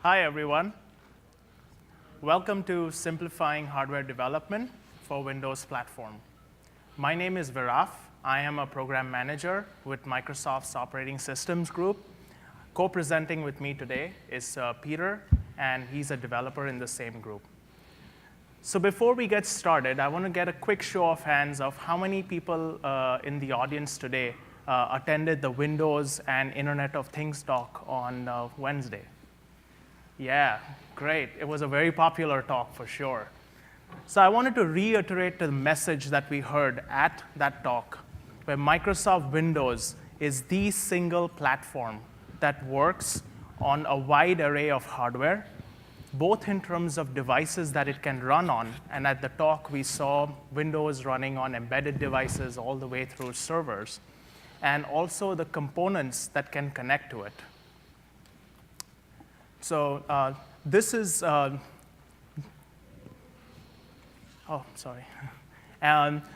Hi, everyone. Welcome to Simplifying Hardware Development for Windows Platform. My name is Viraf. I am a program manager with Microsoft's Operating Systems Group. Co-presenting with me today is Peter, and he's a developer in the same group. So before we get started, I want to get a quick show of hands of how many people in the audience today attended the Windows and Internet of Things talk on Wednesday. Yeah, great. It was a very popular talk for sure. So I wanted to reiterate the message that we heard at that talk, where Microsoft Windows is the single platform that works on a wide array of hardware, both in terms of devices that it can run on, and at the talk we saw Windows running on embedded devices all the way through servers, and also the components that can connect to it. So this is, so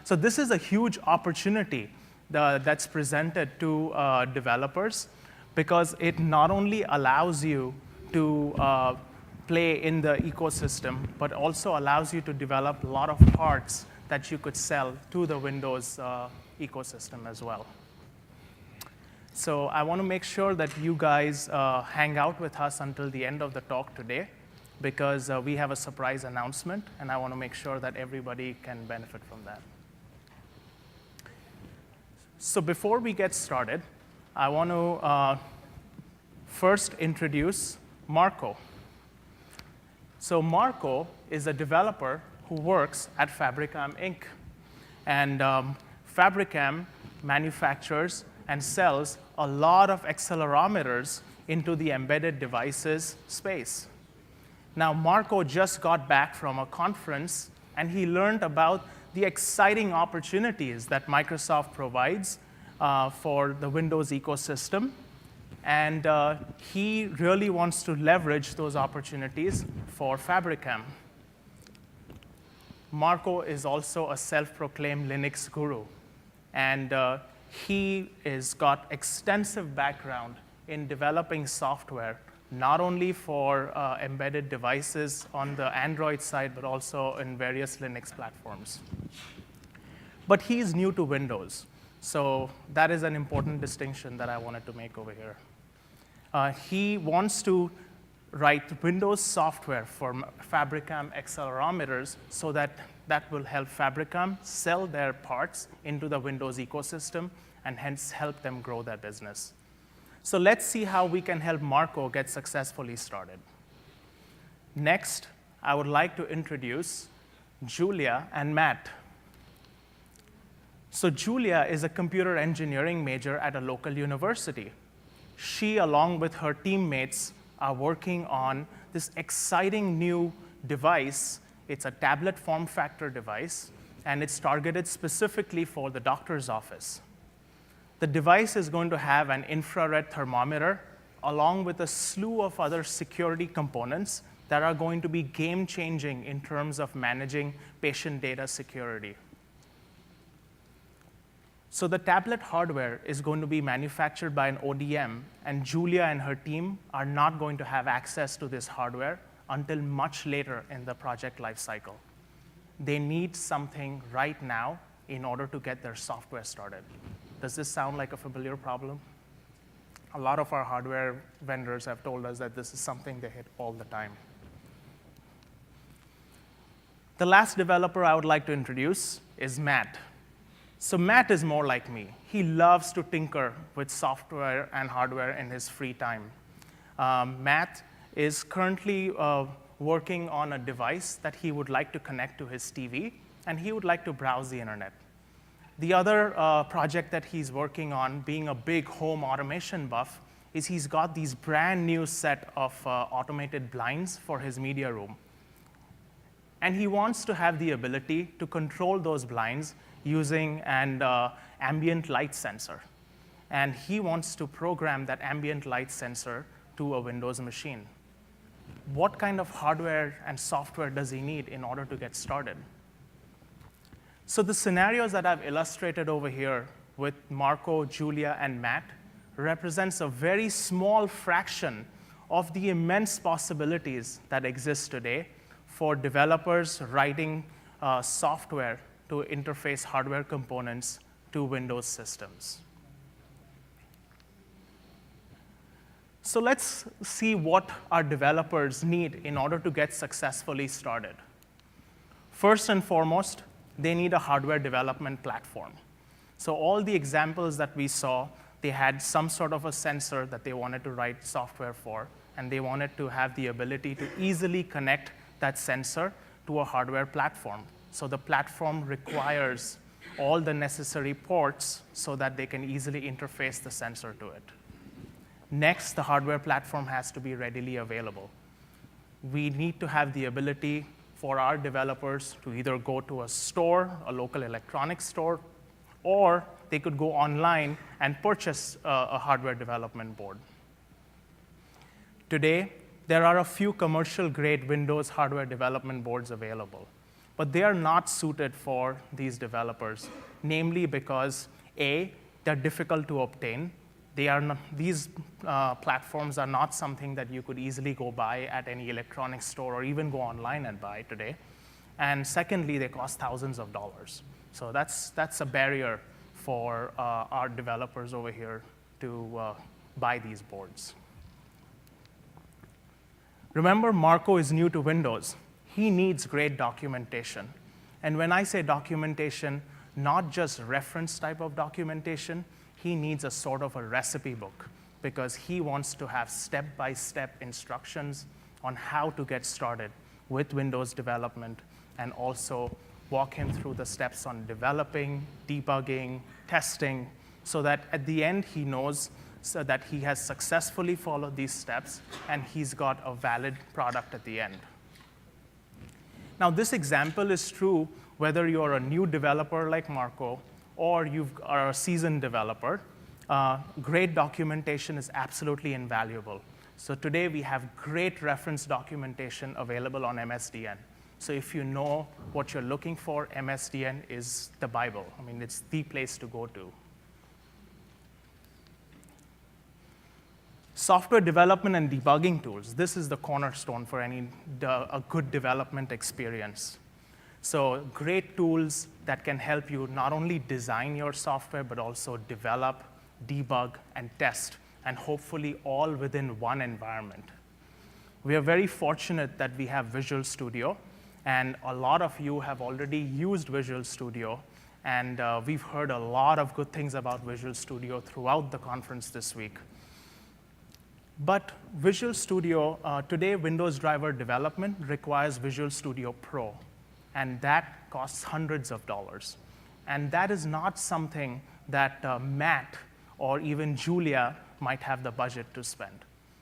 this is a huge opportunity that's presented to developers, because it not only allows you to play in the ecosystem, but also allows you to develop a lot of parts that you could sell to the Windows ecosystem as well. So I want to make sure that you guys hang out with us until the end of the talk today, because we have a surprise announcement, and I want to make sure that everybody can benefit from that. So before we get started, I want to first introduce Marco. So Marco is a developer who works at Fabricam Inc. And Fabricam manufactures and sells a lot of accelerometers into the embedded devices space. Now, Marco just got back from a conference, and he learned about the exciting opportunities that Microsoft provides for the Windows ecosystem. And he really wants to leverage those opportunities for Fabricam. Marco is also a self-proclaimed Linux guru. And he has got extensive background in developing software, not only for embedded devices on the Android side, but also in various Linux platforms. But he's new to Windows. So that is an important distinction that I wanted to make over here. He wants to write Windows software for Fabricam accelerometers so that will help Fabricam sell their parts into the Windows ecosystem and hence help them grow their business. So let's see how we can help Marco get successfully started. Next, I would like to introduce Julia and Matt. So Julia is a computer engineering major at a local university. She, along with her teammates, are working on this exciting new device. It's a tablet form factor device, and it's targeted specifically for the doctor's office. The device is going to have an infrared thermometer, along with a slew of other security components that are going to be game-changing in terms of managing patient data security. So the tablet hardware is going to be manufactured by an ODM, and Julia and her team are not going to have access to this hardware until much later in the project lifecycle. They need something right now in order to get their software started. Does this sound like a familiar problem? A lot of our hardware vendors have told us that this is something they hit all the time. The last developer I would like to introduce is Matt. So Matt is more like me. He loves to tinker with software and hardware in his free time. Matt is currently working on a device that he would like to connect to his TV, and he would like to browse the internet. The other project that he's working on, being a big home automation buff, is he's got these brand new set of automated blinds for his media room. And he wants to have the ability to control those blinds using an ambient light sensor. And he wants to program that ambient light sensor to a Windows machine. What kind of hardware and software does he need in order to get started? So the scenarios that I've illustrated over here with Marco, Julia, and Matt represents a very small fraction of the immense possibilities that exist today for developers writing software to interface hardware components to Windows systems. So let's see what our developers need in order to get successfully started. First and foremost, they need a hardware development platform. So all the examples that we saw, they had some sort of a sensor that they wanted to write software for, and they wanted to have the ability to easily connect that sensor to a hardware platform. So the platform requires all the necessary ports so that they can easily interface the sensor to it. Next, the hardware platform has to be readily available. We need to have the ability for our developers to either go to a store, a local electronics store, or they could go online and purchase a hardware development board. Today, there are a few commercial-grade Windows hardware development boards available, but they are not suited for these developers, namely because A, they're difficult to obtain. These platforms are not something that you could easily go buy at any electronics store or even go online and buy today. And secondly, they cost thousands of dollars. So that's a barrier for our developers over here to buy these boards. Remember, Marco is new to Windows. He needs great documentation. And when I say documentation, not just reference type of documentation, he needs a sort of a recipe book because he wants to have step-by-step instructions on how to get started with Windows development and also walk him through the steps on developing, debugging, testing, so that at the end he knows so that he has successfully followed these steps and he's got a valid product at the end. Now, this example is true whether you're a new developer like Marco or you are a seasoned developer. Great documentation is absolutely invaluable. So today we have great reference documentation available on MSDN. So if you know what you're looking for, MSDN is the Bible. I mean, it's the place to go to. Software development and debugging tools. This is the cornerstone for a good development experience. So great tools that can help you not only design your software, but also develop, debug, and test, and hopefully all within one environment. We are very fortunate that we have Visual Studio, and a lot of you have already used Visual Studio, and we've heard a lot of good things about Visual Studio throughout the conference this week. But Visual Studio, today Windows driver development requires Visual Studio Pro, and that costs hundreds of dollars. And that is not something that Matt or even Julia might have the budget to spend.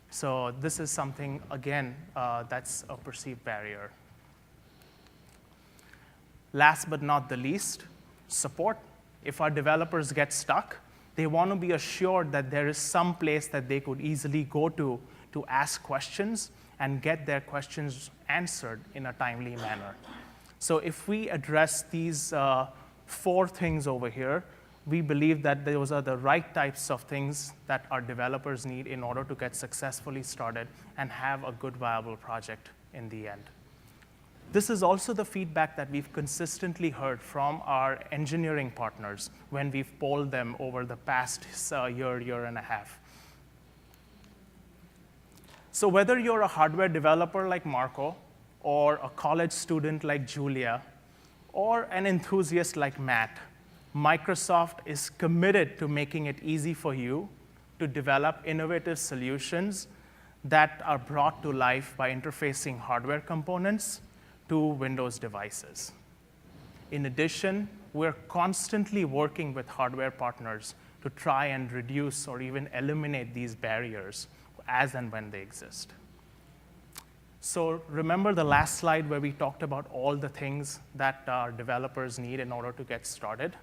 So this is something, again, that's a perceived barrier. Last but not the least, support. If our developers get stuck, they want to be assured that there is some place that they could easily go to ask questions and get their questions answered in a timely manner. So if we address these 4 things over here, we believe that those are the right types of things that our developers need in order to get successfully started and have a good, viable project in the end. This is also the feedback that we've consistently heard from our engineering partners when we've polled them over the past year and a half. So whether you're a hardware developer like Marco, or a college student like Julia, or an enthusiast like Matt, Microsoft is committed to making it easy for you to develop innovative solutions that are brought to life by interfacing hardware components to Windows devices. In addition, we're constantly working with hardware partners to try and reduce or even eliminate these barriers as and when they exist. So remember the last slide where we talked about all the things that our developers need in order to get started?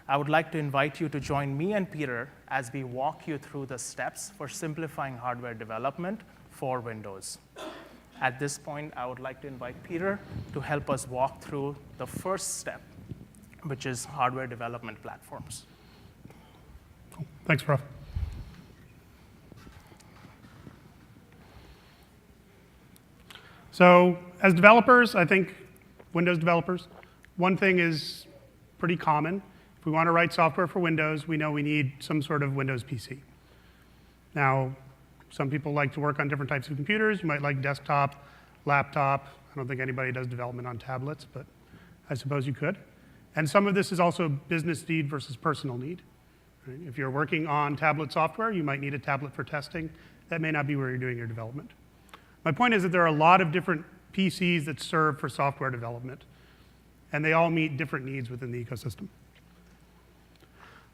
I would like to invite you to join me and Peter as we walk you through the steps for simplifying hardware development for Windows. At this point, I would like to invite Peter to help us walk through the first step, which is hardware development platforms. Thanks, Prof. So as developers, I think, Windows developers, one thing is pretty common. If we want to write software for Windows, we know we need some sort of Windows PC. Now, some people like to work on different types of computers. You might like desktop, laptop. I don't think anybody does development on tablets, but I suppose you could. And some of this is also business need versus personal need. Right? If you're working on tablet software, you might need a tablet for testing. That may not be where you're doing your development. My point is that there are a lot of different PCs that serve for software development, and they all meet different needs within the ecosystem.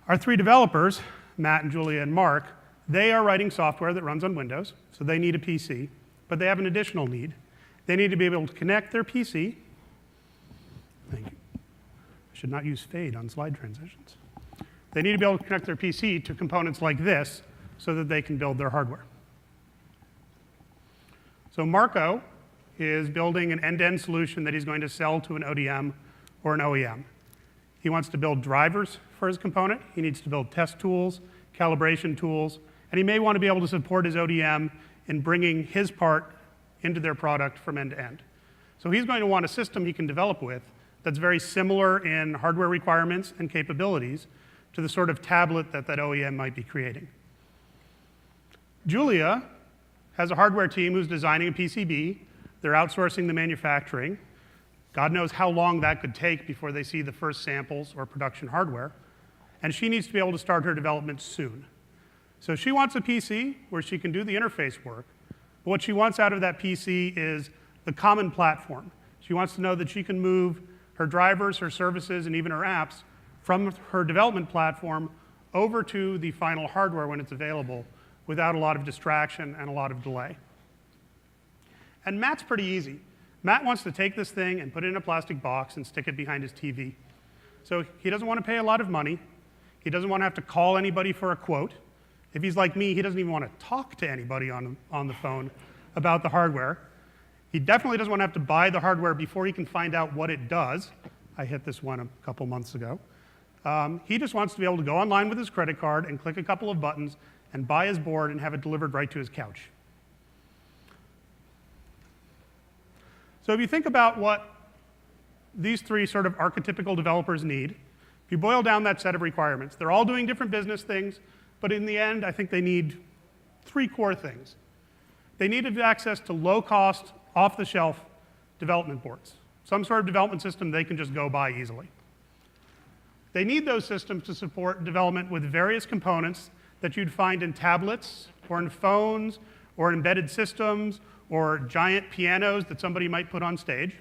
Our 3 developers, Matt and Julia and Mark, they are writing software that runs on Windows, so they need a PC, but they have an additional need. They need to be able to connect their PC. Thank you. I should not use fade on slide transitions. They need to be able to connect their PC to components like this so that they can build their hardware. So Marco is building an end-to-end solution that he's going to sell to an ODM or an OEM. He wants to build drivers for his component. He needs to build test tools, calibration tools, and he may want to be able to support his ODM in bringing his part into their product from end to end. So he's going to want a system he can develop with that's very similar in hardware requirements and capabilities to the sort of tablet that that OEM might be creating. Julia has a hardware team who's designing a PCB. They're outsourcing the manufacturing. God knows how long that could take before they see the first samples or production hardware. And she needs to be able to start her development soon. So she wants a PC where she can do the interface work. But what she wants out of that PC is the common platform. She wants to know that she can move her drivers, her services, and even her apps from her development platform over to the final hardware when it's available without a lot of distraction and a lot of delay. And Matt's pretty easy. Matt wants to take this thing and put it in a plastic box and stick it behind his TV. So he doesn't want to pay a lot of money. He doesn't want to have to call anybody for a quote. If he's like me, he doesn't even want to talk to anybody on the phone about the hardware. He definitely doesn't want to have to buy the hardware before he can find out what it does. I hit this one a couple months ago. He just wants to be able to go online with his credit card and click a couple of buttons and buy his board and have it delivered right to his couch. So if you think about what these 3 sort of archetypical developers need, if you boil down that set of requirements, they're all doing different business things, but in the end, I think they need 3 core things. They needed access to low-cost, off-the-shelf development boards, some sort of development system they can just go buy easily. They need those systems to support development with various components that you'd find in tablets or in phones or in embedded systems or giant pianos that somebody might put on stage.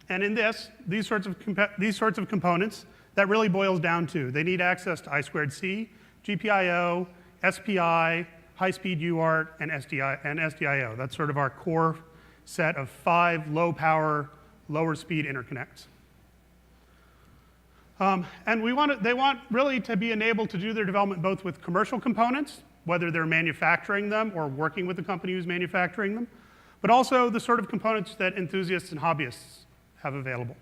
And in these sorts of components, that really boils down to they need access to I2C, GPIO, SPI, high-speed UART, and SDIO. That's sort of our core set of 5 low-power, lower-speed interconnects. And they want really to be enabled to do their development both with commercial components, whether they're manufacturing them or working with the company who's manufacturing them, but also the sort of components that enthusiasts and hobbyists have available.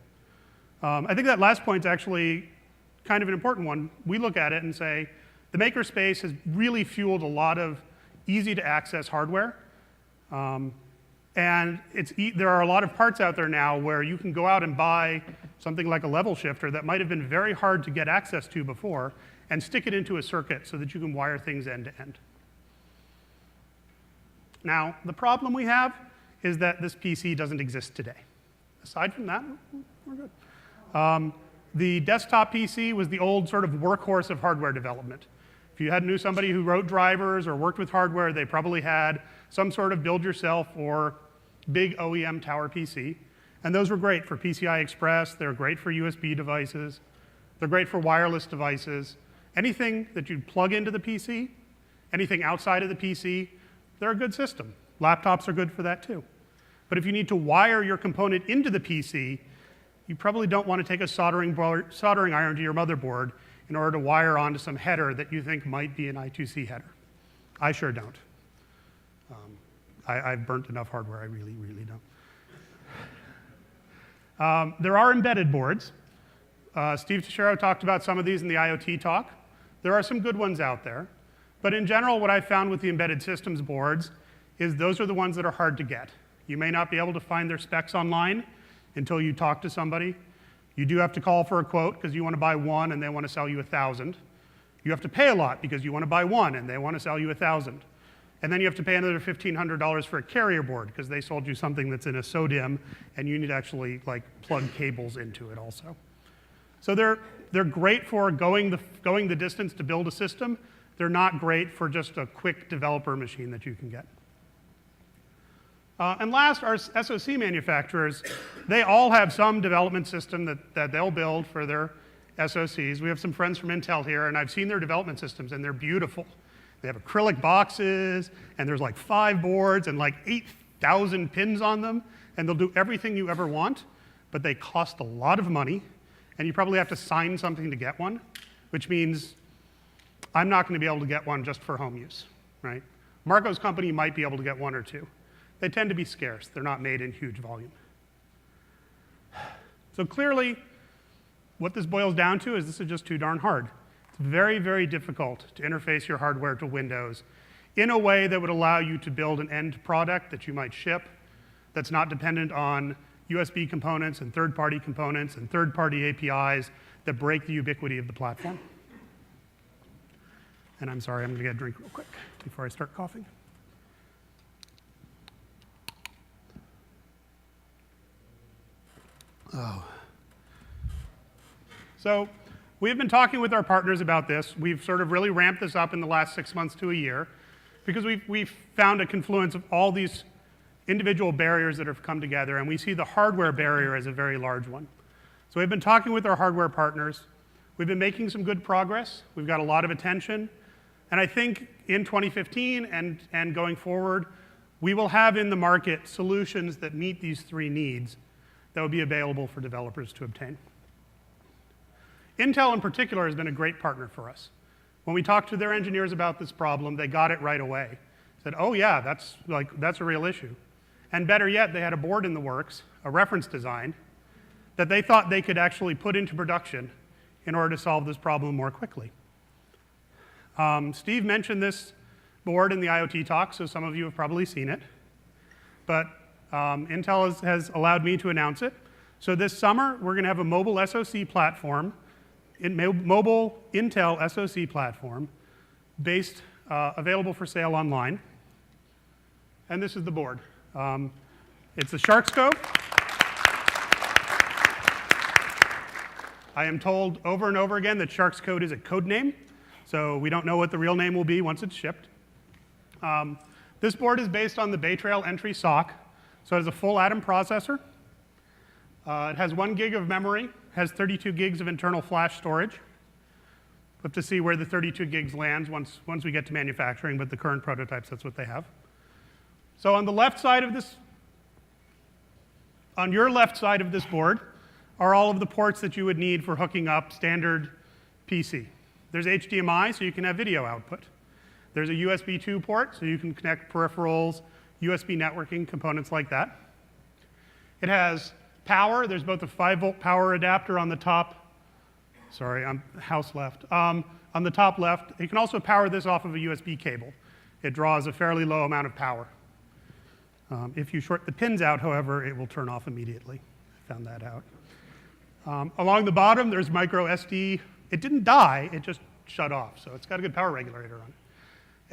I think that last point is actually kind of an important one. We look at it and say, the makerspace has really fueled a lot of easy-to-access hardware. And there are a lot of parts out there now where you can go out and buy something like a level shifter that might have been very hard to get access to before and stick it into a circuit so that you can wire things end to end. Now, the problem we have is that this PC doesn't exist today. Aside from that, we're good. The desktop PC was the old sort of workhorse of hardware development. If you knew somebody who wrote drivers or worked with hardware, they probably had some sort of build-yourself or big OEM tower PC. And those were great for PCI Express. They're great for USB devices. They're great for wireless devices. Anything that you plug into the PC, anything outside of the PC, they're a good system. Laptops are good for that too. But if you need to wire your component into the PC, you probably don't want to take a soldering iron to your motherboard in order to wire onto some header that you think might be an I2C header. I sure don't. I've burnt enough hardware, I really, really don't. There are embedded boards. Steve Teixeira talked about some of these in the IoT talk. There are some good ones out there. But in general, what I've found with the embedded systems boards is those are the ones that are hard to get. You may not be able to find their specs online until you talk to somebody. You do have to call for a quote because you want to buy one and they want to sell you 1,000. You have to pay a lot because you want to buy one and they want to sell you 1,000. And then you have to pay another $1,500 for a carrier board because they sold you something that's in a SODIMM and you need to actually like plug cables into it also. So they're great for going the distance to build a system. They're not great for just a quick developer machine that you can get. And last, our SoC manufacturers, they all have some development system that they'll build for their SoCs. We have some friends from Intel here, and I've seen their development systems, and they're beautiful. They have acrylic boxes, and there's like 5 boards and like 8,000 pins on them, and they'll do everything you ever want, but they cost a lot of money, and you probably have to sign something to get one, which means I'm not going to be able to get one just for home use, right? Marco's company might be able to get 1 or 2. They tend to be scarce. They're not made in huge volume. So clearly, what this boils down to is this is just too darn hard. It's very, very difficult to interface your hardware to Windows in a way that would allow you to build an end product that you might ship that's not dependent on USB components and third-party components and third-party APIs that break the ubiquity of the platform. And I'm sorry, I'm going to get a drink real quick before I start coughing. Oh. So we've been talking with our partners about this. We've sort of really ramped this up in the last 6 months to a year because we've found a confluence of all these individual barriers that have come together, and we see the hardware barrier as a very large one. So we've been talking with our hardware partners. We've been making some good progress. We've got a lot of attention. And I think in 2015 and going forward, we will have in the market solutions that meet these 3 needs that will be available for developers to obtain. Intel in particular has been a great partner for us. When we talked to their engineers about this problem, they got it right away. Said, oh yeah, that's a real issue. And better yet, they had a board in the works, a reference design, that they thought they could actually put into production in order to solve this problem more quickly. Steve mentioned this board in the IoT talk, so some of you have probably seen it. But Intel has allowed me to announce it. So this summer, we're going to have a mobile SoC platform, mobile Intel SoC platform, available for sale online. And this is the board. It's a Sharkscope. I am told over and over again that Sharkscope is a code name, so we don't know what the real name will be once it's shipped. This board is based on the Bay Trail Entry SoC. So it has a full Atom processor. It has 1 gig of memory, has 32 gigs of internal flash storage. We'll have to see where the 32 gigs lands once we get to manufacturing, but the current prototypes, that's what they have. So on the left side of this, on your left side of this board are all of the ports that you would need for hooking up standard PC. There's HDMI, so you can have video output. There's a USB 2 port, so you can connect peripherals, USB networking, components like that. It has power. There's both a 5-volt power adapter on the top. Sorry, I'm house left. On the top left. You can also power this off of a USB cable. It draws a fairly low amount of power. If you short the pins out, however, it will turn off immediately. I found that out. Along the bottom, there's micro SD. It didn't die, it just shut off, so it's got a good power regulator on it.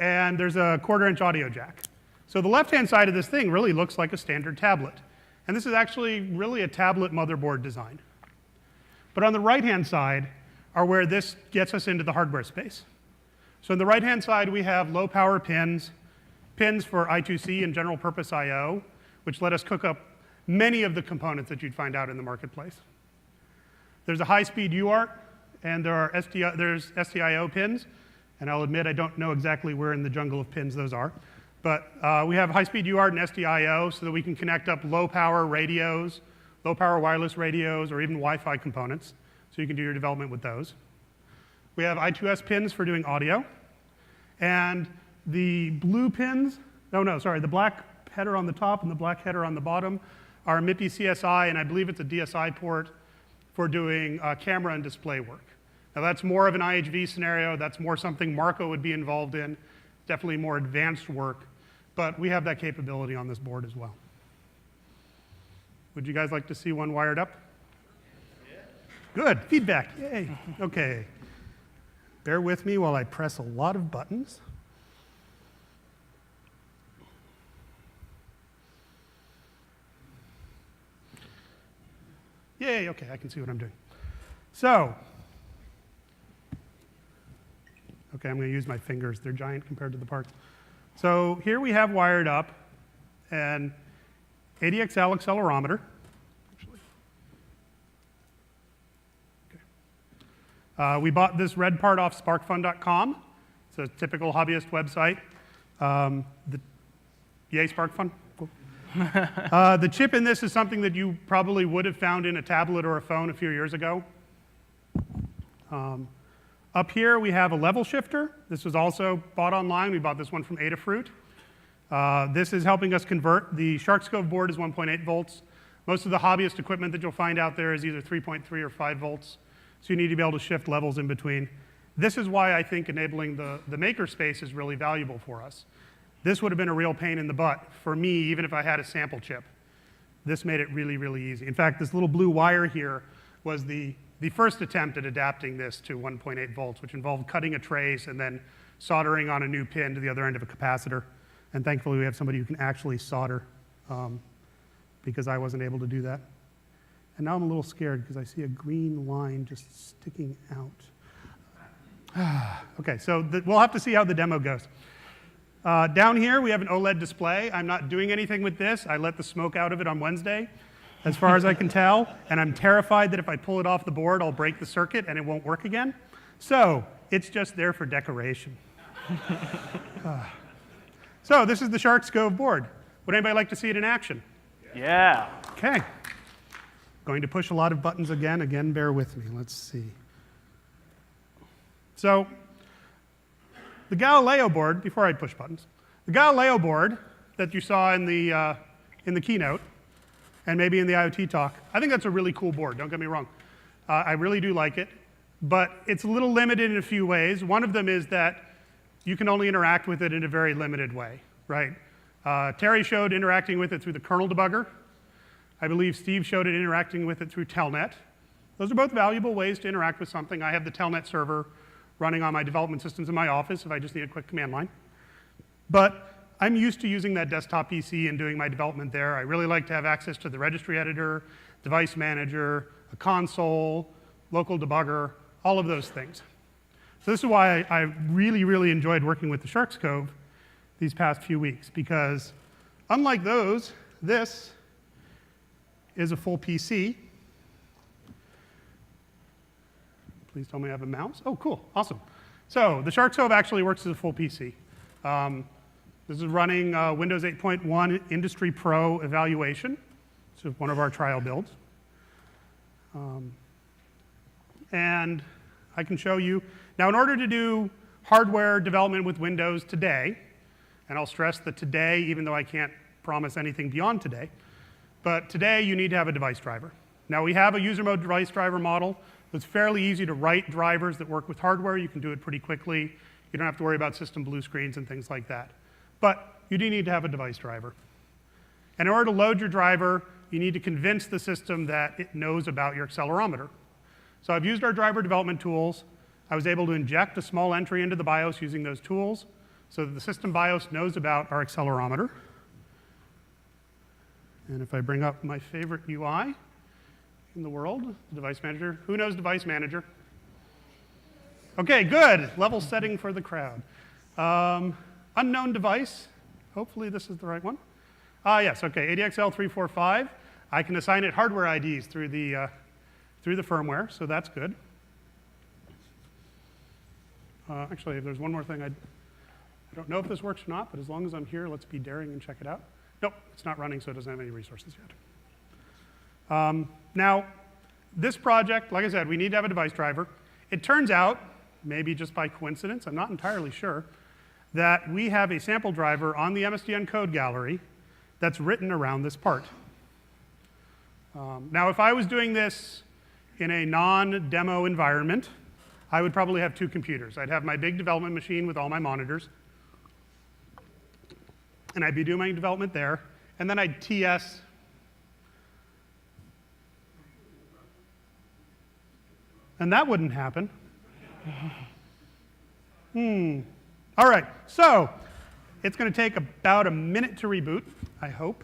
And there's a 1/4-inch audio jack. So the left-hand side of this thing really looks like a standard tablet. And this is actually really a tablet motherboard design. But on the right-hand side are where this gets us into the hardware space. So on the right-hand side, we have low-power pins for I2C and general purpose I/O, which let us cook up many of the components that you'd find out in the marketplace. There's a high-speed UART, and there's STIO pins. And I'll admit I don't know exactly where in the jungle of pins those are. But we have high-speed UART and STIO so that we can connect up low-power radios, low-power wireless radios, or even Wi-Fi components, so you can do your development with those. We have I2S pins for doing audio. And the blue pins, the black header on the top and the black header on the bottom are MIPI CSI, and I believe it's a DSI port for doing camera and display work. Now that's more of an IHV scenario. That's more something Marco would be involved in. Definitely more advanced work. but we have that capability on this board as well. Would you guys like to see one wired up? Good, feedback, yay. Okay, bear with me while I press a lot of buttons. Yay, okay, I can see what I'm doing. So, okay, I'm going to use my fingers. They're giant compared to the parts. So here we have wired up an ADXL accelerometer. Actually. Okay. We bought this red part off sparkfun.com. It's a typical hobbyist website. Yay, SparkFun. Cool. The chip in this is something that you probably would have found in a tablet or a phone a few years ago. Up here we have a level shifter. This was also bought online. We bought this one from Adafruit. This is helping us convert. The SharkScove board is 1.8 volts. Most of the hobbyist equipment that you'll find out there is either 3.3 or 5 volts. So you need to be able to shift levels in between. This is why I think enabling the makerspace is really valuable for us. This would have been a real pain in the butt for me, even if I had a sample chip. This made it really, really easy. In fact, this little blue wire here was the first attempt at adapting this to 1.8 volts, which involved cutting a trace and then soldering on a new pin to the other end of a capacitor. And thankfully, we have somebody who can actually solder, because I wasn't able to do that. And now I'm a little scared because I see a green line just sticking out. Okay, so we'll have to see how the demo goes. Down here, we have an OLED display. I'm not doing anything with this. I let the smoke out of it on Wednesday, as far as I can tell, and I'm terrified that if I pull it off the board, I'll break the circuit and it won't work again. So it's just there for decoration. So this is the SharkScove board. Would anybody like to see it in action? Yeah. Okay. Going to push a lot of buttons again. Again, bear with me. Let's see. So the Galileo board, before I push buttons, the Galileo board that you saw in the keynote, and maybe in the IoT talk, I think that's a really cool board, don't get me wrong. I really do like it, but it's a little limited in a few ways. One of them is that you can only interact with it in a very limited way, right? Terry showed interacting with it through the kernel debugger. I believe Steve showed it interacting with it through Telnet. Those are both valuable ways to interact with something. I have the Telnet server running on my development systems in my office if I just need a quick command line. But I'm used to using that desktop PC and doing my development there. I really like to have access to the registry editor, device manager, a console, local debugger, all of those things. So this is why I really, really enjoyed working with the SharkScove these past few weeks, because unlike those, this is a full PC. Please tell me I have a mouse. Oh, cool, awesome. So the SharkScove actually works as a full PC. This is running Windows 8.1 Industry Pro evaluation. This is one of our trial builds. And I can show you. Now, in order to do hardware development with Windows today, and I'll stress that today, even though I can't promise anything beyond today, but today you need to have a device driver. Now, we have a user mode device driver model. It's fairly easy to write drivers that work with hardware. You can do it pretty quickly. You don't have to worry about system blue screens and things like that. But you do need to have a device driver. And in order to load your driver, you need to convince the system that it knows about your accelerometer. So I've used our driver development tools. I was able to inject a small entry into the BIOS using those tools so that the system BIOS knows about our accelerometer. And if I bring up my favorite UI in the world, the device manager. Who knows device manager? Okay, good. Level setting for the crowd. Unknown device. Hopefully this is the right one. Yes, okay, ADXL345. I can assign it hardware IDs through the firmware, so that's good. Actually, if there's one more thing, I don't know if this works or not, but as long as I'm here, let's be daring and check it out. Nope, it's not running, so it doesn't have any resources yet. Now, this project, like I said, we need to have a device driver. It turns out, maybe just by coincidence, I'm not entirely sure, that we have a sample driver on the MSDN code gallery that's written around this part. Now, if I was doing this in a non-demo environment, I would probably have two computers. I'd have my big development machine with all my monitors, and I'd be doing my development there, and then I'd TS. And that wouldn't happen. All right, so it's going to take about a minute to reboot, I hope.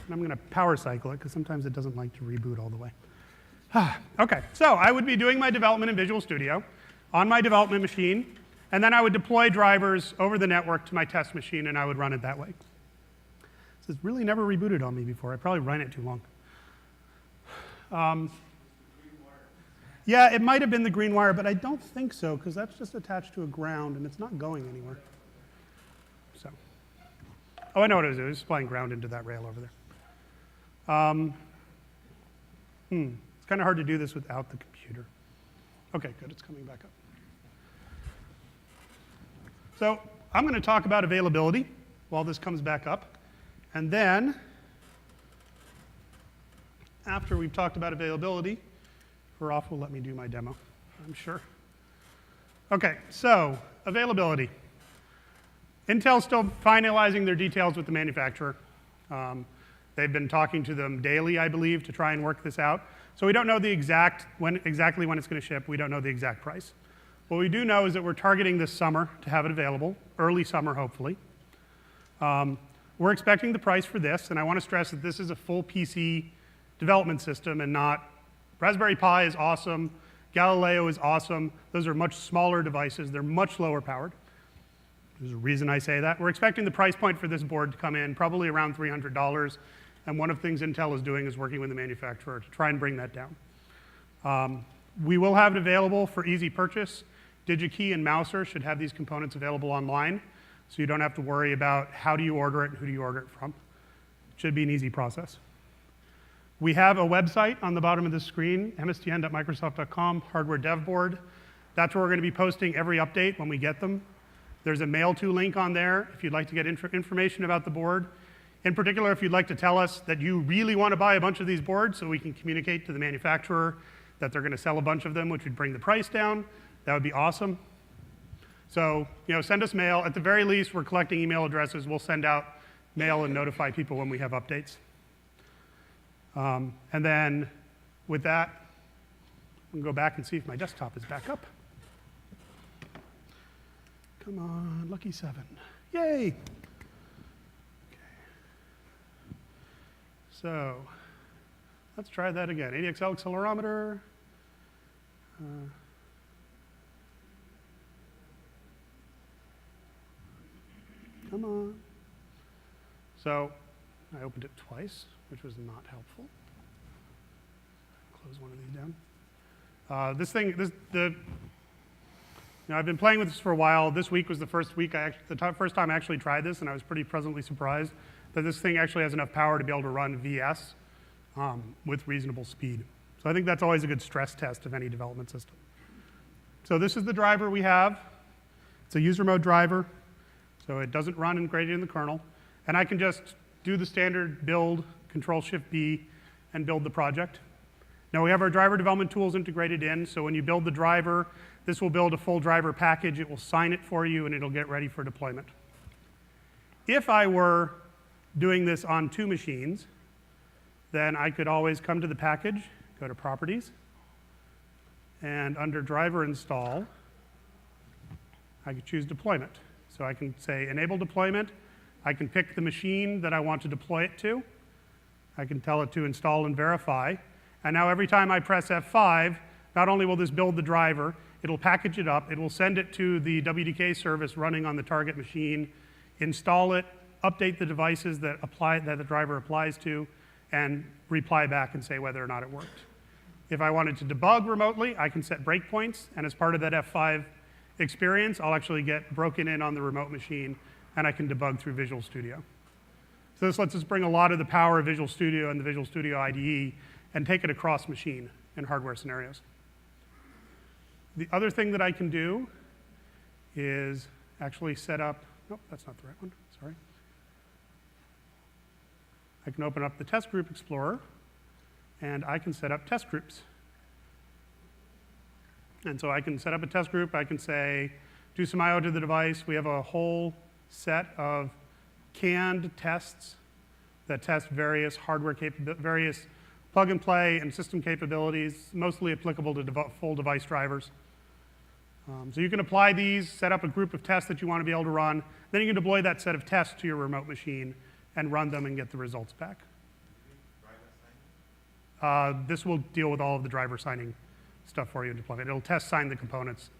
And I'm going to power cycle it, because sometimes it doesn't like to reboot all the way. Okay, so I would be doing my development in Visual Studio on my development machine, and then I would deploy drivers over the network to my test machine, and I would run it that way. This has really never rebooted on me before. I probably ran it too long. Yeah, it might have been the green wire, but I don't think so, because that's just attached to a ground, and it's not going anywhere. So, oh, I know what it was. It was supplying ground into that rail over there. It's kind of hard to do this without the computer. Okay, good. It's coming back up. So I'm going to talk about availability while this comes back up. And then, after we've talked about availability, Viraf will let me do my demo, I'm sure. Okay, so availability. Intel's still finalizing their details with the manufacturer. They've been talking to them daily, I believe, to try and work this out. So we don't know exactly when it's going to ship. We don't know the exact price. What we do know is that we're targeting this summer to have it available, early summer, hopefully. We're expecting the price for this, and I want to stress that this is a full PC development system and not Raspberry Pi is awesome, Galileo is awesome. Those are much smaller devices. They're much lower powered. There's a reason I say that. We're expecting the price point for this board to come in probably around $300, and one of the things Intel is doing is working with the manufacturer to try and bring that down. We will have it available for easy purchase. DigiKey and Mouser should have these components available online, so you don't have to worry about how do you order it and who do you order it from. It should be an easy process. We have a website on the bottom of the screen, mstn.microsoft.com, hardware dev board. That's where we're going to be posting every update when we get them. There's a mail to link on there if you'd like to get information about the board. In particular, if you'd like to tell us that you really want to buy a bunch of these boards so we can communicate to the manufacturer that they're going to sell a bunch of them, which would bring the price down, that would be awesome. So, send us mail. At the very least, we're collecting email addresses. We'll send out mail and notify people when we have updates. And then with that, I'm going to go back and see if my desktop is back up. Come on, lucky 7. Yay! Okay. So let's try that again. ADXL accelerometer. Come on. So I opened it twice, which was not helpful. Close one of these down. I've been playing with this for a while. This week was the first time I actually tried this, and I was pretty pleasantly surprised that this thing actually has enough power to be able to run VS with reasonable speed. So I think that's always a good stress test of any development system. So this is the driver we have. It's a user mode driver, so it doesn't run integrated in the kernel. And I can just do the standard build, Control-Shift-B, and build the project. Now we have our driver development tools integrated in, so when you build the driver, this will build a full driver package, it will sign it for you, and it'll get ready for deployment. If I were doing this on 2 machines, then I could always come to the package, go to Properties, and under Driver Install, I could choose Deployment. So I can say Enable Deployment. I can pick the machine that I want to deploy it to. I can tell it to install and verify. And now every time I press F5, not only will this build the driver, it'll package it up, it will send it to the WDK service running on the target machine, install it, update the devices that the driver applies to, and reply back and say whether or not it worked. If I wanted to debug remotely, I can set breakpoints, and as part of that F5 experience, I'll actually get broken in on the remote machine, and I can debug through Visual Studio. So this lets us bring a lot of the power of Visual Studio and the Visual Studio IDE and take it across machine in hardware scenarios. The other thing that I can do is actually set up, nope, that's not the right one, sorry. I can open up the Test Group Explorer, and I can set up test groups. And so I can set up a test group. I can say, do some I/O to the device. We have a whole set of canned tests that test various hardware various plug-and-play and system capabilities, mostly applicable to full device drivers. So you can apply these, set up a group of tests that you want to be able to run, then you can deploy that set of tests to your remote machine and run them and get the results back. This will deal with all of the driver signing stuff for you in deployment. It'll test sign the components.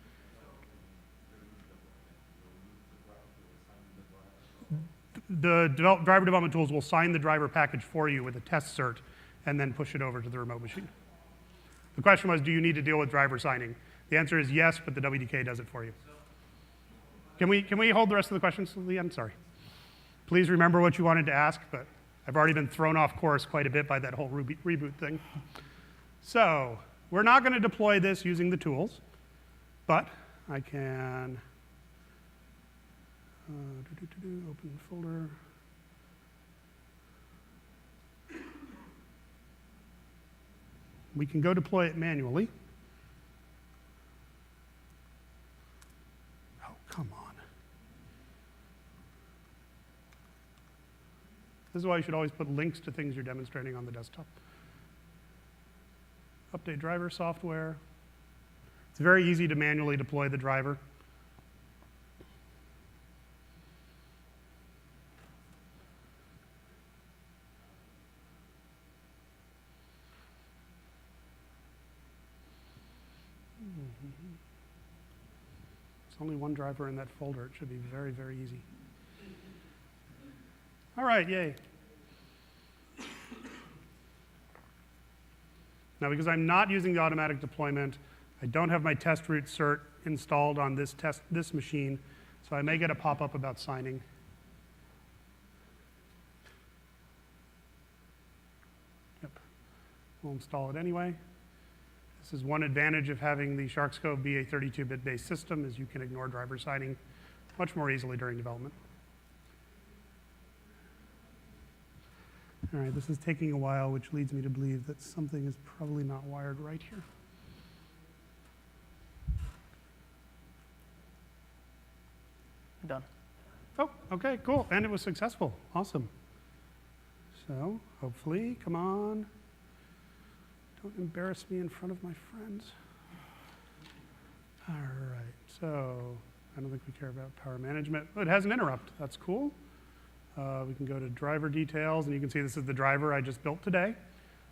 The driver development tools will sign the driver package for you with a test cert and then push it over to the remote machine. The question was, do you need to deal with driver signing? The answer is yes, but the WDK does it for you. Can we hold the rest of the questions to the end? Sorry. Please remember what you wanted to ask, but I've already been thrown off course quite a bit by that whole reboot thing. So we're not going to deploy this using the tools, but I can open folder. We can go deploy it manually. Oh, come on. This is why you should always put links to things you're demonstrating on the desktop. Update driver software. It's very easy to manually deploy the driver. There's only one driver in that folder. It should be very, very easy. All right, yay. Now, because I'm not using the automatic deployment, I don't have my test route cert installed on this machine, so I may get a pop-up about signing. Yep. We'll install it anyway. This is one advantage of having the Sharkscope be a 32-bit based system, is you can ignore driver signing much more easily during development. All right, this is taking a while, which leads me to believe that something is probably not wired right here. Done. Oh, okay, cool. And it was successful. Awesome. So hopefully, come on. Don't embarrass me in front of my friends. All right, so I don't think we care about power management. Oh, it has an interrupt. That's cool. We can go to driver details, and you can see this is the driver I just built today. You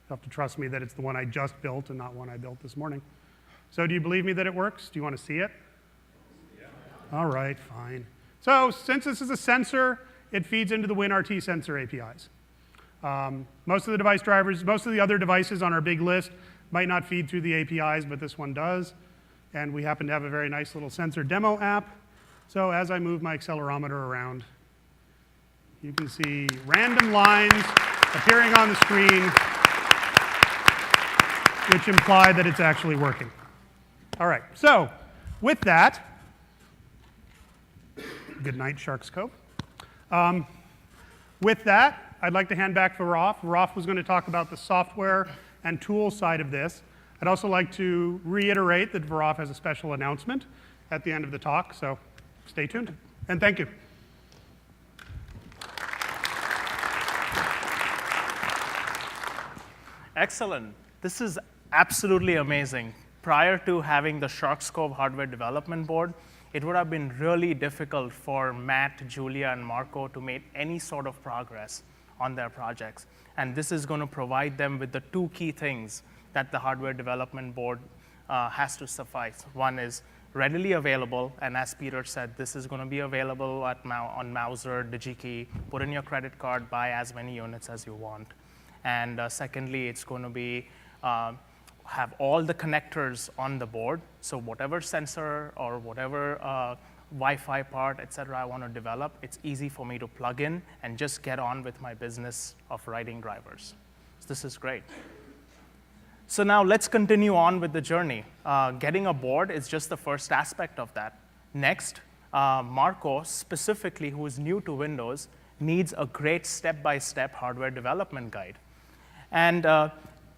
have to trust me that it's the one I just built and not one I built this morning. So do you believe me that it works? Do you want to see it? Yeah. All right, fine. So since this is a sensor, it feeds into the WinRT sensor APIs. Most of the device drivers, most of the other devices on our big list might not feed through the APIs, but this one does. And we happen to have a very nice little sensor demo app. So as I move my accelerometer around, you can see random lines appearing on the screen, which imply that it's actually working. All right, so with that, good night, Sharkscope. With that, I'd like to hand back to Rauf. Rauf was going to talk about the software and tool side of this. I'd also like to reiterate that Rauf has a special announcement at the end of the talk, so stay tuned. And thank you. Excellent. This is absolutely amazing. Prior to having the Sharkscope hardware development board, it would have been really difficult for Matt, Julia, and Marco to make any sort of progress on their projects. And this is going to provide them with the two key things that the hardware development board has to suffice. One is readily available, and as Peter said, this is going to be available on Mouser, DigiKey. Put in your credit card, buy as many units as you want. And secondly, it's going to be have all the connectors on the board. So whatever sensor or whatever Wi-Fi part, et cetera, I want to develop, it's easy for me to plug in and just get on with my business of writing drivers. So this is great. So now let's continue on with the journey. Getting a board is just the first aspect of that. Next, Marco, specifically, who is new to Windows, needs a great step-by-step hardware development guide. And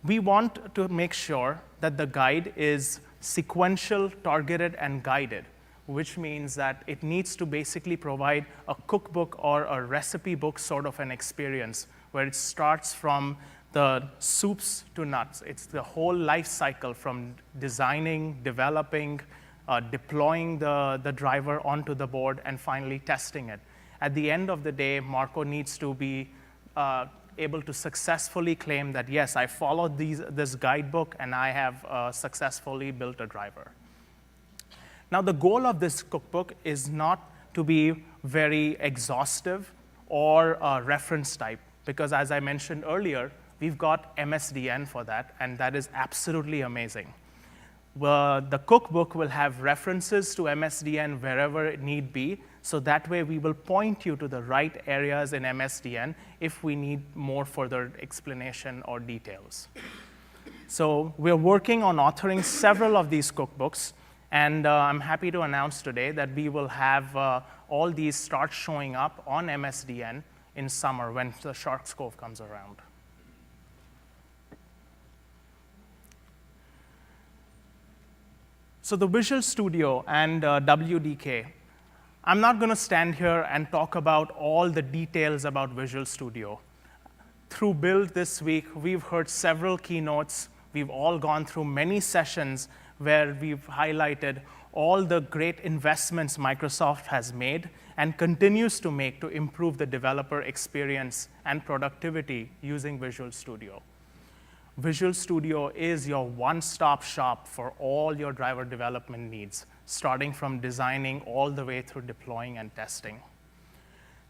we want to make sure that the guide is sequential, targeted, and guided. which means that it needs to basically provide a cookbook or a recipe book sort of an experience where it starts from the soups to nuts. It's the whole life cycle from designing, developing, deploying the driver onto the board, and finally testing it. At the end of the day, Marco needs to be able to successfully claim that, yes, I followed this guidebook and I have successfully built a driver. Now, the goal of this cookbook is not to be very exhaustive or reference type, because as I mentioned earlier, we've got MSDN for that, and that is absolutely amazing. The cookbook will have references to MSDN wherever it need be, so that way we will point you to the right areas in MSDN if we need more further explanation or details. So we're working on authoring several of these cookbooks, and I'm happy to announce today that we will have all these start showing up on MSDN in summer when the Shark's Cove comes around. So the Visual Studio and WDK, I'm not going to stand here and talk about all the details about Visual Studio. Through Build this week, we've heard several keynotes. We've all gone through many sessions where we've highlighted all the great investments Microsoft has made and continues to make to improve the developer experience and productivity using Visual Studio. Visual Studio is your one-stop shop for all your driver development needs, starting from designing all the way through deploying and testing.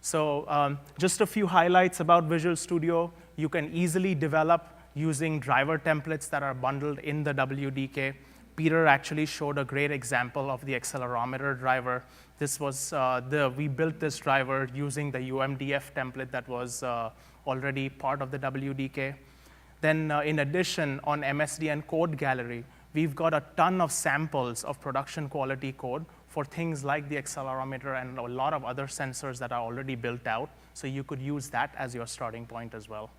So just a few highlights about Visual Studio. You can easily develop using driver templates that are bundled in the WDK. Peter actually showed a great example of the accelerometer driver. This was we built this driver using the UMDF template that was already part of the WDK. Then in addition, on MSDN Code Gallery, we've got a ton of samples of production quality code for things like the accelerometer and a lot of other sensors that are already built out, so you could use that as your starting point as well.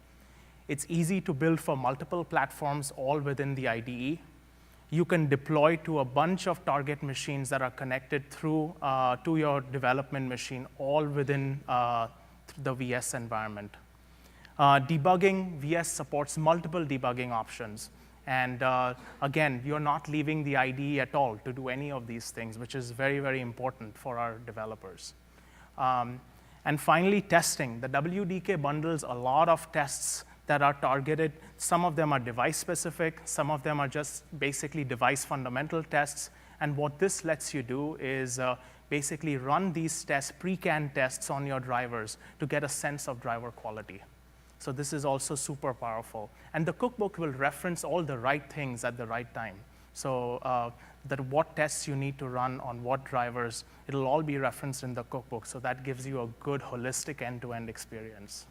It's easy to build for multiple platforms, all within the IDE. You can deploy to a bunch of target machines that are connected through to your development machine, all within the VS environment. Debugging, VS supports multiple debugging options. And again, you're not leaving the IDE at all to do any of these things, which is very, very important for our developers. And finally, testing. The WDK bundles a lot of tests that are targeted. Some of them are device-specific. Some of them are just basically device fundamental tests. And what this lets you do is basically run these tests, pre-canned tests on your drivers to get a sense of driver quality. So this is also super powerful. And the cookbook will reference all the right things at the right time. So that what tests you need to run on what drivers, it'll all be referenced in the cookbook. So that gives you a good holistic end-to-end experience.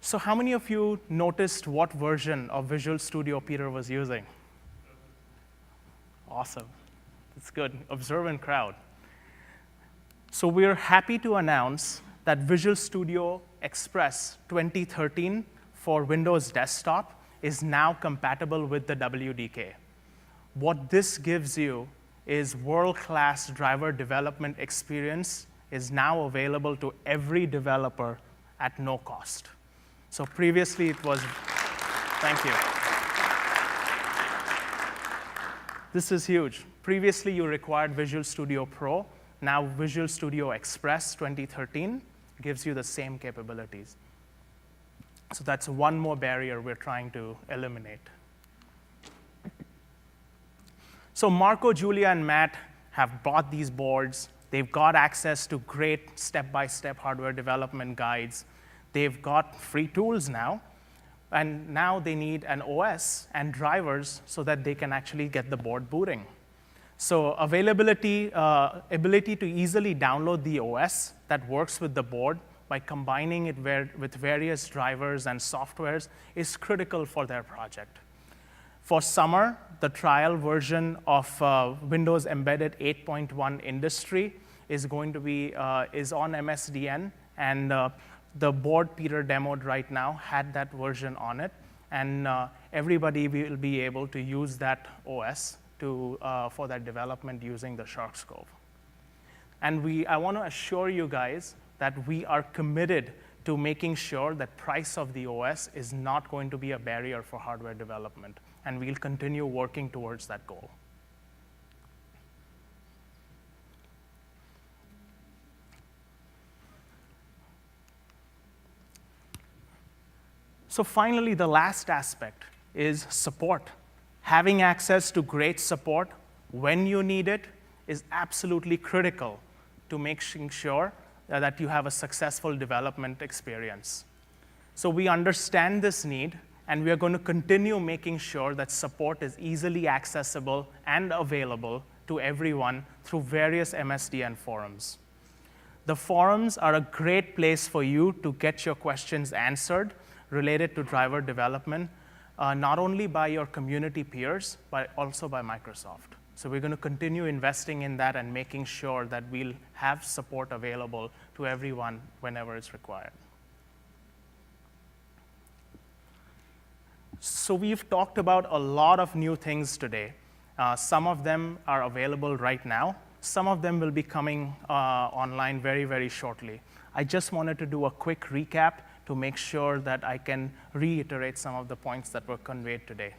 So how many of you noticed what version of Visual Studio Peter was using? Awesome. That's good. Observant crowd. So we're happy to announce that Visual Studio Express 2013 for Windows Desktop is now compatible with the WDK. What this gives you is world-class driver development experience is now available to every developer at no cost. So previously it was, thank you. This is huge. Previously you required Visual Studio Pro. Now Visual Studio Express 2013 gives you the same capabilities. So that's one more barrier we're trying to eliminate. So Marco, Julia, and Matt have bought these boards. They've got access to great step-by-step hardware development guides. They've got free tools now, and now they need an OS and drivers so that they can actually get the board booting. So availability, ability to easily download the OS that works with the board by combining it with various drivers and softwares is critical for their project. For summer, the trial version of Windows Embedded 8.1 Industry is going to be is on MSDN, and the board Peter demoed right now had that version on it, and everybody will be able to use that OS for that development using the Sharks Cove. And I want to assure you guys that we are committed to making sure that price of the OS is not going to be a barrier for hardware development, and we'll continue working towards that goal. So finally, the last aspect is support. Having access to great support when you need it is absolutely critical to making sure that you have a successful development experience. So we understand this need, and we are going to continue making sure that support is easily accessible and available to everyone through various MSDN forums. The forums are a great place for you to get your questions answered related to driver development, not only by your community peers, but also by Microsoft. So we're going to continue investing in that and making sure that we'll have support available to everyone whenever it's required. So we've talked about a lot of new things today. Some of them are available right now. Some of them will be coming online very, very shortly. I just wanted to do a quick recap to make sure that I can reiterate some of the points that were conveyed today.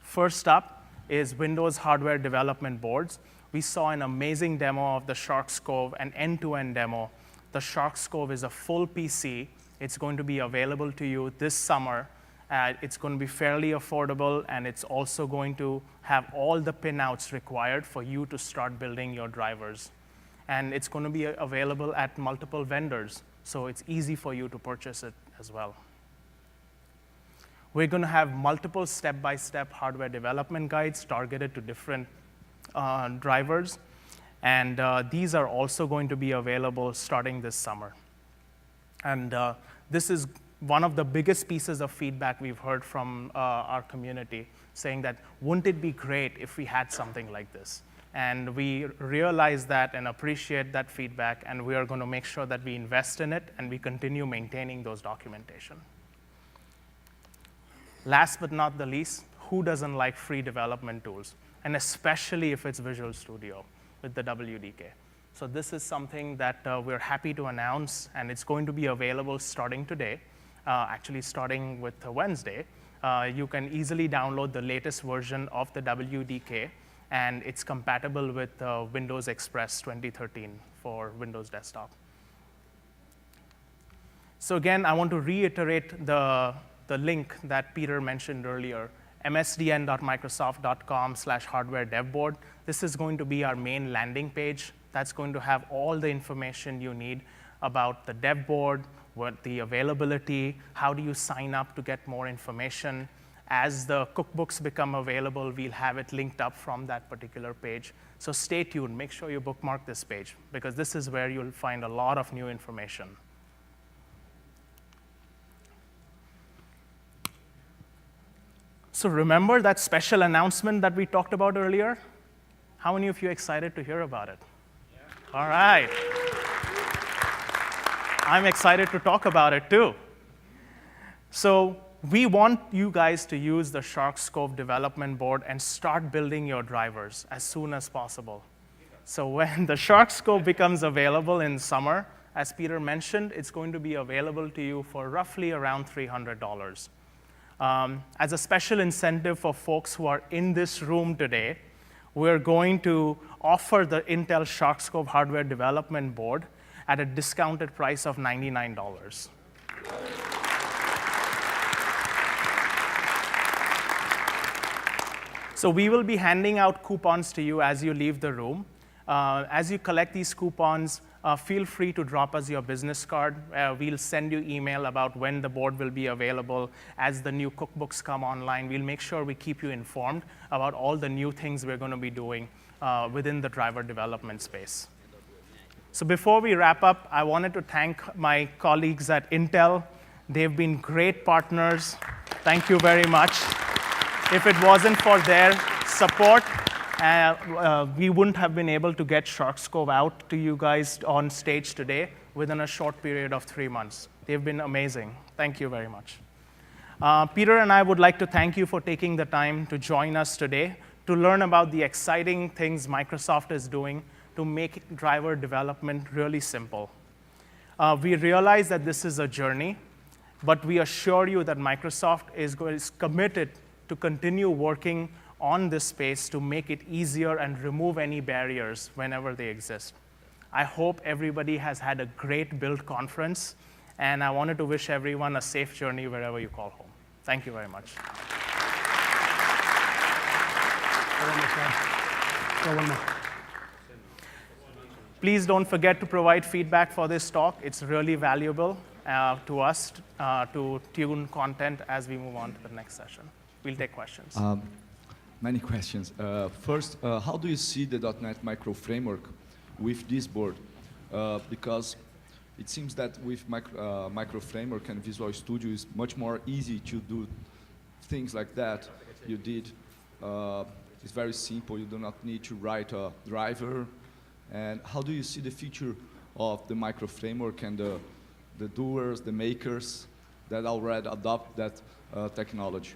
First up is Windows hardware development boards. We saw an amazing demo of the Sharks Cove, an end-to-end demo. The Sharks Cove is a full PC. It's going to be available to you this summer. It's going to be fairly affordable, and it's also going to have all the pinouts required for you to start building your drivers. And it's going to be available at multiple vendors, so it's easy for you to purchase it as well. We're going to have multiple step-by-step hardware development guides targeted to different drivers, and these are also going to be available starting this summer. And this is one of the biggest pieces of feedback we've heard from our community, saying that, wouldn't it be great if we had something like this? And we realize that and appreciate that feedback, and we are going to make sure that we invest in it and we continue maintaining those documentation. Last but not the least, who doesn't like free development tools? And especially if it's Visual Studio with the WDK. So this is something that we're happy to announce, and it's going to be available starting today, actually starting with Wednesday. You can easily download the latest version of the WDK, and it's compatible with Windows Express 2013 for Windows Desktop. So again, I want to reiterate the link that Peter mentioned earlier, msdn.microsoft.com/hardware-devboard. This is going to be our main landing page. That's going to have all the information you need about the dev board, what the availability, how do you sign up to get more information. As the cookbooks become available, we'll have it linked up from that particular page. So stay tuned. Make sure you bookmark this page, because this is where you'll find a lot of new information. So remember that special announcement that we talked about earlier? How many of you are excited to hear about it? Yeah. All right. I'm excited to talk about it too. So we want you guys to use the Sharks Cove development board and start building your drivers as soon as possible. So when the Sharks Cove becomes available in summer, as Peter mentioned, it's going to be available to you for roughly around $300. As a special incentive for folks who are in this room today, we're going to offer the Intel Sharks Cove hardware development board at a discounted price of $99. So we will be handing out coupons to you as you leave the room. As you collect these coupons, feel free to drop us your business card. We'll send you email about when the board will be available. As the new cookbooks come online, we'll make sure we keep you informed about all the new things we're going to be doing within the driver development space. So before we wrap up, I wanted to thank my colleagues at Intel. They've been great partners. Thank you very much. If it wasn't for their support, we wouldn't have been able to get Sharks Cove out to you guys on stage today within a short period of 3 months. They've been amazing. Thank you very much. Peter and I would like to thank you for taking the time to join us today to learn about the exciting things Microsoft is doing to make driver development really simple. We realize that this is a journey, but we assure you that Microsoft is committed to continue working on this space to make it easier and remove any barriers whenever they exist. I hope everybody has had a great Build conference, and I wanted to wish everyone a safe journey wherever you call home. Thank you very much. One more. Please don't forget to provide feedback for this talk. It's really valuable to us to tune content as we move on to the next session. We'll take questions. Many questions. First, how do you see the .NET Micro framework with this board? Because it seems that with Micro framework and Visual Studio is much more easy to do things like that. You did. It's very simple. You do not need to write a driver. And how do you see the future of the Micro framework and the doers, the makers that already adopt that technology?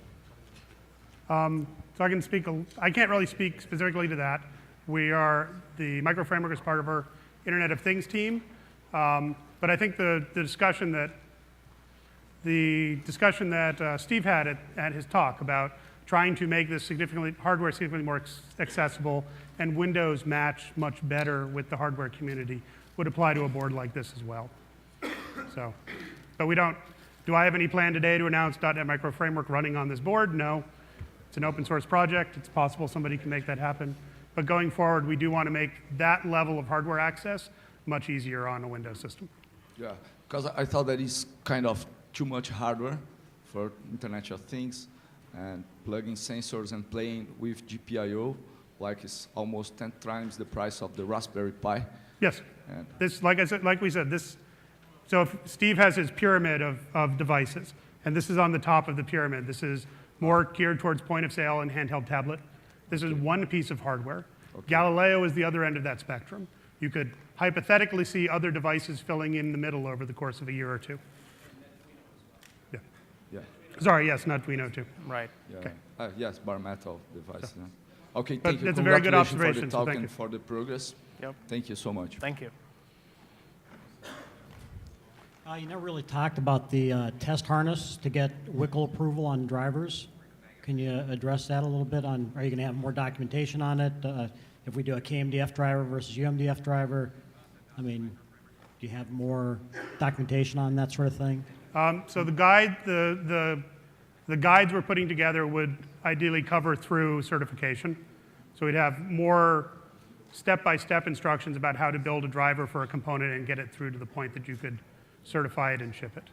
So I can speak, I can't really speak specifically to that. The Micro framework is part of our Internet of Things team. But I think the discussion that Steve had at his talk about trying to make this hardware significantly more accessible and Windows match much better with the hardware community would apply to a board like this as well. So, but do I have any plan today to announce .NET Micro Framework running on this board? No. It's an open source project. It's possible somebody can make that happen. But going forward, we do want to make that level of hardware access much easier on a Windows system. Yeah, because I thought that is kind of too much hardware for Internet of Things, and plugging sensors and playing with GPIO, like it's almost 10 times the price of the Raspberry Pi. Yes. And this, like we said, so if Steve has his pyramid of devices, and this is on the top of the pyramid. This is more geared towards point of sale and handheld tablet. This is one piece of hardware. Okay. Galileo is the other end of that spectrum. You could hypothetically see other devices filling in the middle over the course of a year or two. Yeah. Yeah. Sorry, yes, Arduino too. Right. Yeah. Okay. Yes, bare metal device. So. Yeah. Okay, But thank you. it's a very good Congratulations observation, for the talk so thank and you. for the progress. Yep. Thank you so much. Thank you. You never really talked about the test harness to get WCL approval on drivers. Can you address that a little bit? Are you going to have more documentation on it? If we do a KMDF driver versus UMDF driver, I mean, do you have more documentation on that sort of thing? So the guides we're putting together would ideally cover through certification. So we'd have more step-by-step instructions about how to build a driver for a component and get it through to the point that you could certify it and ship it.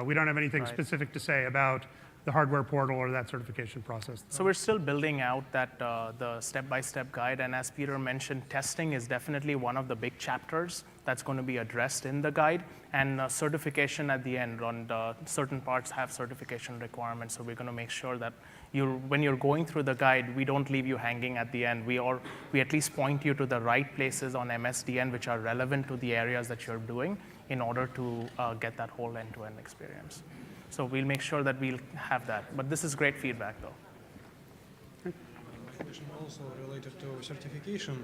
We don't have anything specific to say about the hardware portal or that certification process. So we're still building out that the step-by-step guide, and as Peter mentioned, testing is definitely one of the big chapters that's going to be addressed in the guide, and certification at the end on certain parts have certification requirements. So we're going to make sure that when you're going through the guide, we don't leave you hanging at the end. We at least point you to the right places on MSDN which are relevant to the areas that you're doing in order to get that whole end-to-end experience. So we'll make sure that we'll have that. But this is great feedback, though. Question also related to certification.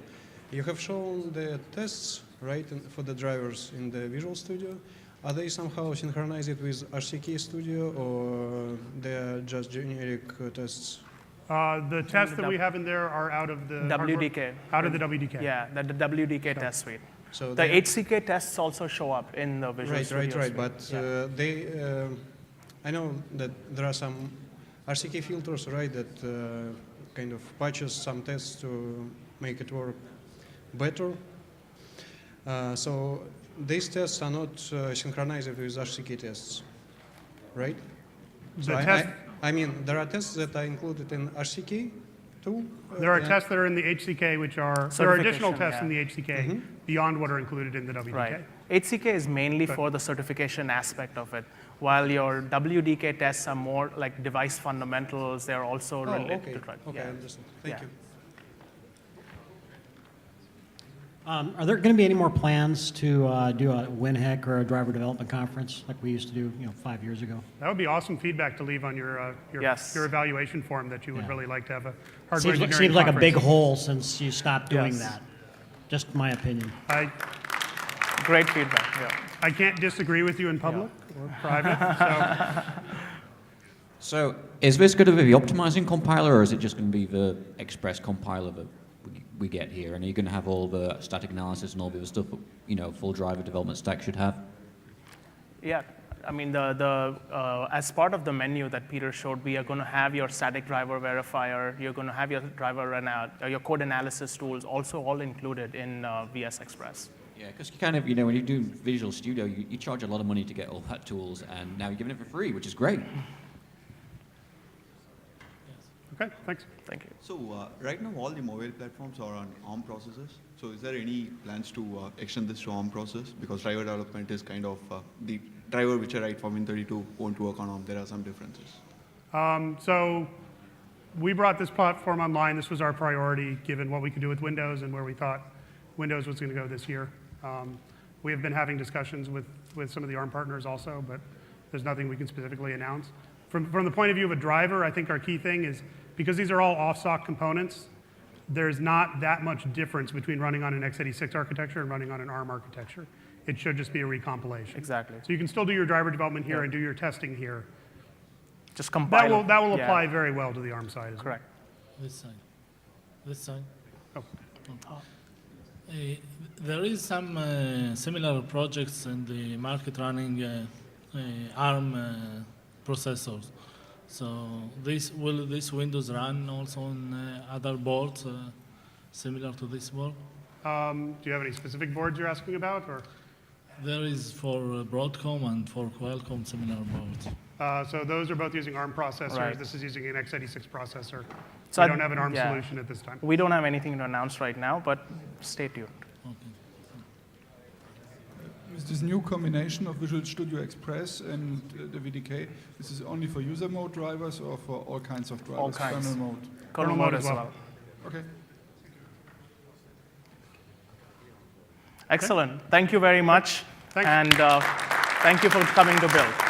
You have shown the tests, right, for the drivers in the Visual Studio. Are they somehow synchronized with RCK Studio, or they're just generic tests? The tests that we have in there are out of the WDK. Out of the WDK. Yeah, the WDK test suite. So the HCK tests also show up in the Visual Studio. Right. But they, I know that there are some RCK filters, right, that kind of patches some tests to make it work better. So these tests are not synchronized with RCK tests, right? So I mean, there are tests that are included in RCK too? There are tests that are in the HCK, there are additional tests in the HCK beyond what are included in the WDK. Right. HCK is mainly for the certification aspect of it, while your WDK tests are more like device fundamentals. They're also related to Okay, I understand. Thank you. Are there going to be any more plans to do a WinHEC or a driver development conference like we used to do, 5 years ago? That would be awesome feedback to leave on Yes. your evaluation form that you would Yeah. really like to have a hardware Seems engineering like a big conference. hole since you stopped doing Yes. that. Just my opinion. Great feedback. Yeah. I can't disagree with you in public or private, so So is this going to be the optimizing compiler, or is it just going to be the Express compiler that we get here? And are you going to have all the static analysis and all the other stuff that, full driver development stack should have? Yeah, I mean, as part of the menu that Peter showed, we are going to have your static driver verifier. You're going to have your your code analysis tools also all included in VS Express. Yeah, because you kind of, when you do Visual Studio, you charge a lot of money to get all that tools, and now you're giving it for free, which is great. okay, thanks. Thank you. So right now all the mobile platforms are on ARM processors. So is there any plans to extend this to ARM process? Because driver development is kind of, the driver which I write for Win32 won't work on ARM. There are some differences. So we brought this platform online. This was our priority, given what we could do with Windows and where we thought Windows was going to go this year. We have been having discussions with some of the ARM partners also, but there's nothing we can specifically announce. From the point of view of a driver, I think our key thing is, because these are all off-sock components, there's not that much difference between running on an x86 architecture and running on an ARM architecture. It should just be a recompilation. Exactly. So you can still do your driver development here Yeah. and do your testing here. Just compile. That will Yeah, apply very well to the ARM side as well. Correct. This side. This side. Oh. There is some similar projects in the market running ARM processors. So will this Windows run also on other boards similar to this board? Do you have any specific boards you're asking about, or? There is for Broadcom and for Qualcomm similar boards. So those are both using ARM processors. Right. This is using an x86 processor. So We don't have an ARM yeah. solution at this time. We don't have anything to announce right now, but stay tuned. Okay. With this new combination of Visual Studio Express and the VDK, this is only for user mode drivers or for all kinds of drivers? All kinds. Kernel mode. Kernel mode as well. Okay. Excellent. Thank you very much. Thanks. And thank you for coming to Build.